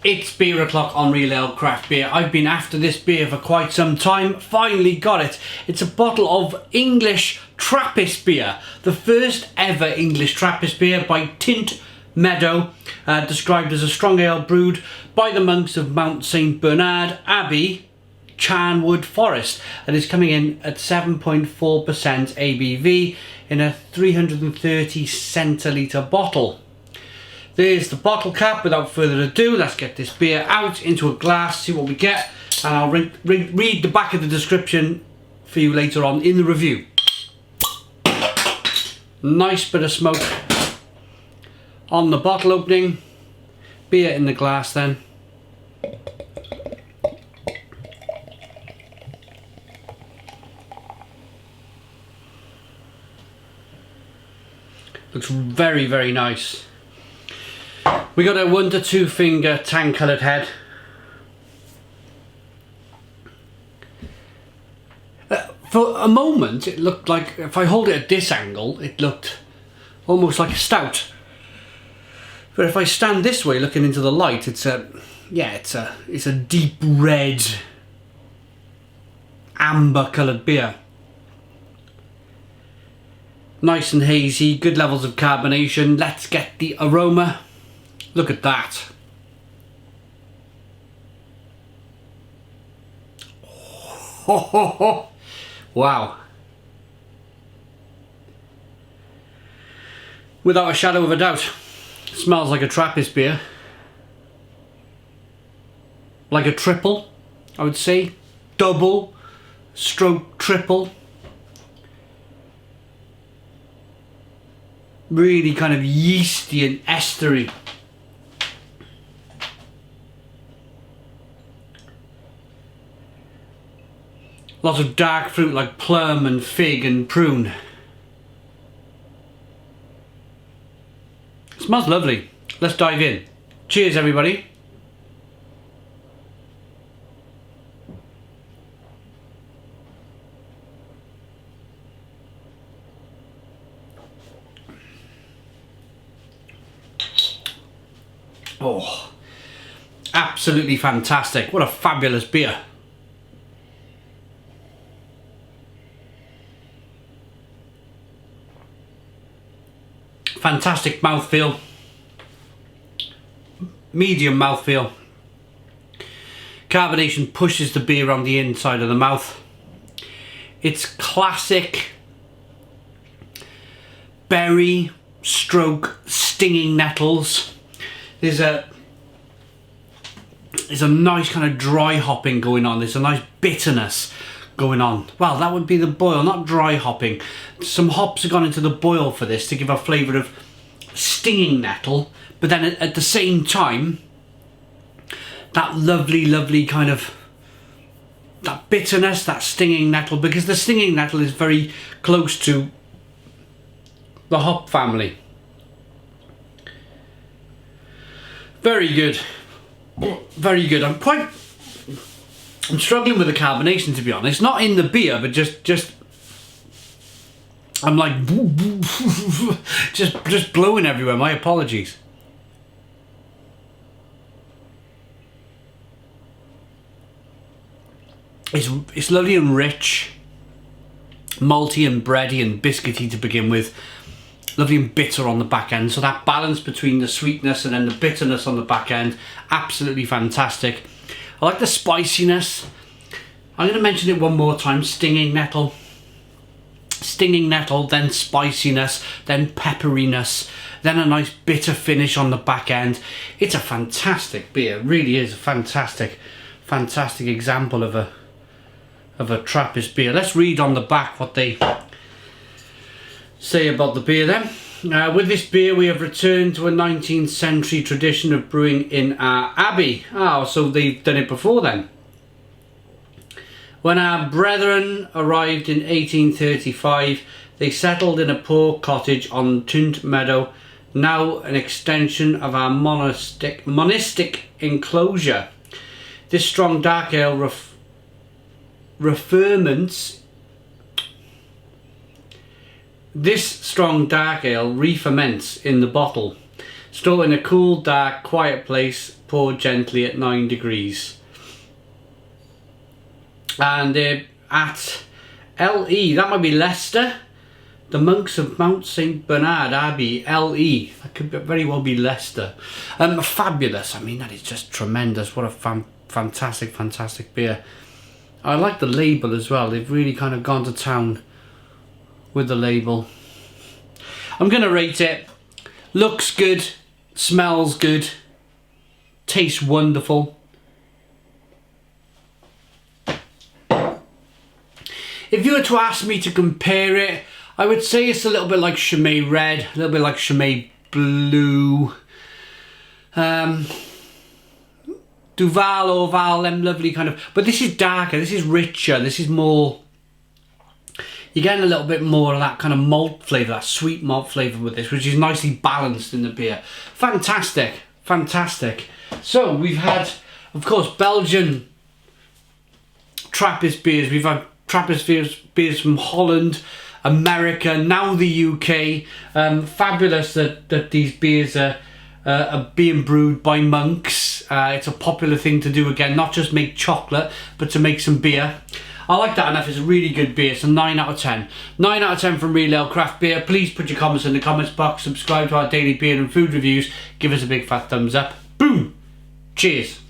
It's beer o'clock on Real Ale Craft Beer. I've been after this beer for quite some time. Finally got it. It's a bottle of English Trappist beer. The first ever English Trappist beer by Tynt Meadow. Described as a strong ale brewed by the monks of Mount St Bernard Abbey, Charnwood Forest. And it's coming in at 7.4% ABV in a 330 centilitre bottle. There's the bottle cap. Without further ado, let's get this beer out into a glass, see what we get, and I'll read the back of the description for you later on in the review. Nice bit of smoke on the bottle opening, beer in the glass then. Looks very, very nice. We got a 1 to 2 finger tan coloured head. For a moment it looked like, if I hold it at this angle, it looked almost like a stout. But if I stand this way looking into the light, it's a deep red amber coloured beer. Nice and hazy, good levels of carbonation. Let's get the aroma. Look at that. Oh, wow. Without a shadow of a doubt, smells like a Trappist beer. Like a triple, I would say. Double, stroke triple. Really kind of yeasty and estery. Lots of dark fruit like plum and fig and prune. Smells lovely. Let's dive in. Cheers, everybody. Oh, absolutely fantastic. What a fabulous beer. Fantastic mouthfeel, medium mouthfeel. Carbonation pushes the beer on the inside of the mouth. It's classic berry stroke stinging nettles. There's a nice kind of dry hopping going on. There's a nice bitterness going on. Well, that would be the boil, not dry hopping. Some hops have gone into the boil for this to give a flavour of stinging nettle, but then at the same time, that lovely kind of, that bitterness, that stinging nettle, because the stinging nettle is very close to the hop family. Very good. Very good. I'm struggling with the carbonation, to be honest. Not in the beer, but just I'm like just blowing everywhere. My apologies. It's lovely and rich, malty and bready and biscuity to begin with. Lovely and bitter on the back end. So that balance between the sweetness and then the bitterness on the back end, absolutely fantastic. I like the spiciness. I'm going to mention it one more time. Stinging nettle. Stinging nettle, then spiciness, then pepperiness, then a nice bitter finish on the back end. It's a fantastic beer. It really is a fantastic example of a Trappist beer. Let's read on the back what they say about the beer then. With this beer we have returned to a 19th century tradition of brewing in our abbey. Oh, so they've done it before then. When our brethren arrived in 1835, they settled in a poor cottage on Tynt Meadow, now an extension of our monastic enclosure. This strong dark ale referments in the bottle. Stored in a cool, dark, quiet place, poured gently at 9 degrees. And at LE, that might be Leicester. The Monks of Mount St Bernard Abbey, LE. That could very well be Leicester. Fabulous. I mean, that is just tremendous. What a fantastic, fantastic beer. I like the label as well. They've really kind of gone to town with the label. I'm going to rate it. Looks good. Smells good. Tastes wonderful. If you were to ask me to compare it, I would say it's a little bit like Chimay Red, a little bit like Chimay Blue, Duval, Oval, them lovely kind of, but this is darker, this is richer, this is more, you're getting a little bit more of that kind of malt flavour, that sweet malt flavour with this, which is nicely balanced in the beer. Fantastic, fantastic. So we've had, of course, Belgian Trappist beers, we've had Trappist beers from Holland, America, now the UK. Fabulous that these beers are being brewed by monks. It's a popular thing to do again, not just make chocolate, but to make some beer. I like that enough. It's a really good beer. It's a 9 out of 10. 9 out of 10 from Real Ale Craft Beer. Please put your comments in the comments box. Subscribe to our daily beer and food reviews. Give us a big fat thumbs up. Boom! Cheers.